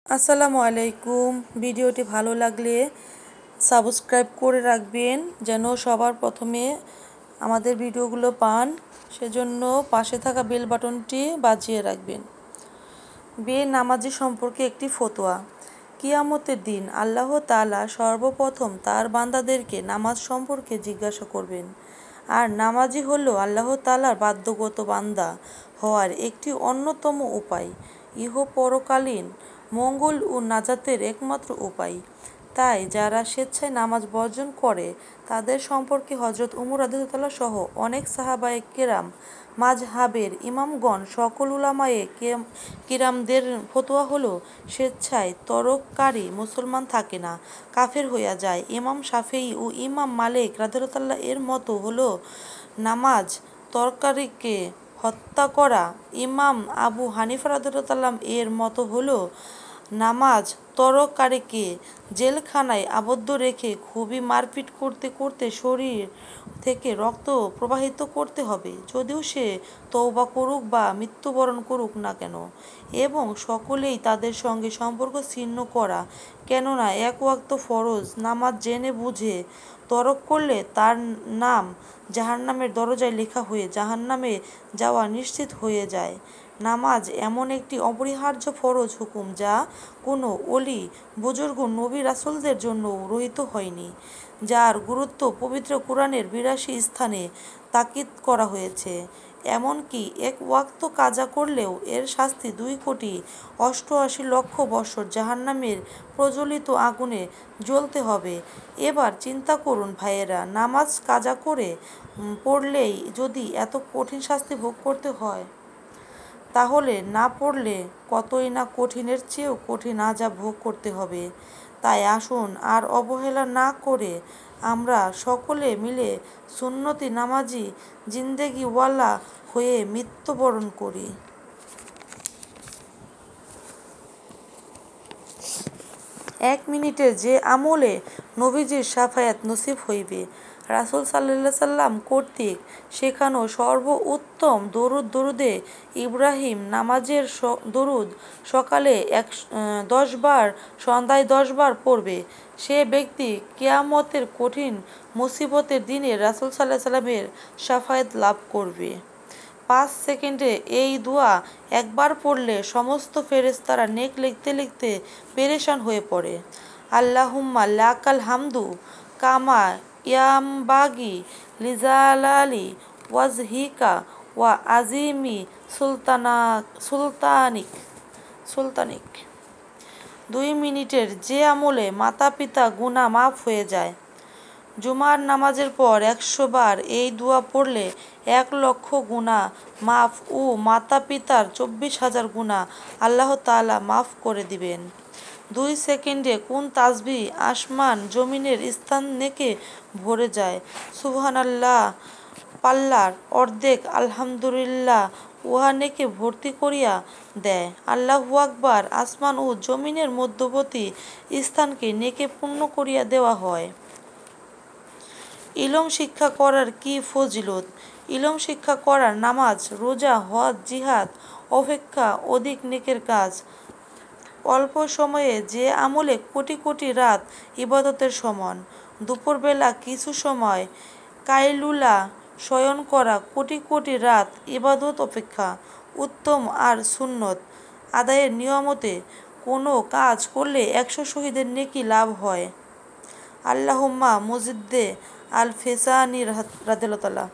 আসসালামু আলাইকুম। ভিডিওটি ভালো লাগলে সাবস্ক্রাইব করে রাখবেন যেন সবার প্রথমে আমাদের ভিডিওগুলো পান, সেজন্য পাশে থাকা বেল বাটনটি বাজিয়ে রাখবেন। বেনামাজি সম্পর্কে একটি ফতোয়া। কিয়ামতের দিন আল্লাহ তাআলা সর্বপ্রথম তার বান্দাদেরকে নামাজ সম্পর্কে জিজ্ঞাসা করবেন। আর নামাজই হলো আল্লাহ তাআলার বাধ্যগত বান্দা হওয়ার একটি অন্যতম উপায়, ইহপরকালীন মঙ্গল ও নাজাতের একমাত্র উপায়। তাই যারা স্বেচ্ছায় নামাজ বর্জন করে তাদের সম্পর্কে হযরত উমর রাদিয়াল্লাহু সহ অনেক সাহাবায়ে কেরাম, মাযহাবের ইমামগণ, সকল উলামায়ে কিরামদের ফতোয়া হলো, স্বেচ্ছায় তরককারী মুসলমান থাকে না, কাফের হইয়া যায়। ইমাম শাফিঈ ও ইমাম মালিক রাদিয়াল্লাহু এর মত হলো নামাজ তরককারীকে হত্যা করা। ইমাম আবু হানিফা রাদিয়াল্লাহু এর মত হলো নামাজ তরককারীকে জেলখানায় আবদ্ধ রেখে খুবই মারপিট করতে করতে শরীর থেকে রক্ত প্রবাহিত করতে হবে, যদিও সে তওবা করুক বা মৃত্যুবরণ করুক না কেন, এবং সকলেই তাদের সঙ্গে সম্পর্ক ছিন্ন করা। কেননা এক ওয়াক্ত ফরজ নামাজ জেনে বুঝে তরক করলে তার নাম জাহান্নামের দরজায় লেখা হয়ে জাহান্নামে যাওয়া নিশ্চিত হয়ে যায়। নামাজ এমন একটি অপরিহার্য ফরজ হুকুম যা কোনো অলি, বুজুর্গ, নবী রাসূলদের জন্যও রহিত হয়নি, যার গুরুত্ব পবিত্র কুরআনের ৮২ স্থানে তাকিদ করা হয়েছে। এমনকি এক ওয়াক্ত কাজা করলেও এর শাস্তি ২,৮৮,০০,০০০ বছর জাহান্নামের প্রজ্বলিত আগুনে জ্বলতে হবে। এবার চিন্তা করুন ভাইয়েরা, নামাজ কাজা করে পড়লেই যদি এত কঠিন শাস্তি ভোগ করতে হয়, তাহলে না পড়লে কতই না কঠিনের চেয়েও কঠিন আযাব ভোগ করতে হবে। তাই আসুন আর অবহেলা না করে আমরা সকলে মিলে সুন্নতি নামাজি জিন্দেগিওয়ালা হয়ে মৃত্যুবরণ করি। ১ মিনিটে যে আমলে নবীজির শাফায়াত নসিব হইবে। রাসূল সাল্লাল্লাহু আলাইহি সাল্লাম কর্তৃক শেখানো সর্বোত্তম দরুদে ইব্রাহিম নামাজের দরুদ সকালে ১০ বার, সন্ধ্যায় ১০ বার পড়বে, সে ব্যক্তি কিয়ামতের কঠিন মুসিবতের দিনে রাসূল সাল্লাল্লাহু আলাইহি সাল্লামের শাফায়াত লাভ করবে। ৫ সেকেন্ডে এই দোয়া একবার পড়লে সমস্ত ফেরেশতারা নেক লিখতে লিখতে পেরেশান হয়ে পড়ে। আল্লাহুম্মা লাকাল হামদু কামা ইয়ামবাগি লিজালালি ওয়াজহিকা ওয়া আযীমি সুলতানিক। ২ মিনিটের যে আমলে মাতা পিতা গুনাহ মাফ হয়ে যায়। জুমার নামাজের পর ১০০ বার এই দোয়া পড়লে ১,০০,০০০ গুনাহ মাফ ও মাতা পিতার ২৪,০০০ গুনাহ আল্লাহ তাআলা মাফ করে দিবেন। ২ সেকেন্ডে কোন তাসবিহ আসমান জমিনের স্থানেকে ভরে যায়। সুবহানাল্লাহ পাল্লার অর্ধেক, আলহামদুলিল্লাহ উহানেকে ভর্তি করিয়া দেয়। আল্লাহু আকবার আসমান ও জমিনের মধ্যবর্তী স্থানকে নেকে পূর্ণ করিয়া দেওয়া হয়। ইলম শিক্ষা করার কি ফজিলত! ইলম শিক্ষা করা নামাজ, রোজা, হজ, জিহাদ অপেক্ষা অধিক নেকের কাজ। অল্প সময়ে যে আমলে কোটি কোটি রাত ইবাদতের সমান। দুপুরবেলা কিছু সময় কাইলুলা শয়ন করা কোটি কোটি রাত ইবাদত অপেক্ষা উত্তম। আর সুন্নত আদায়ের নিয়মতে কোনো কাজ করলে ১০০ শহীদের নেকি লাভ হয়। আল্লাহুম্মা মুজিদ্দে আল ফেসানি রাদিয়াল্লাহু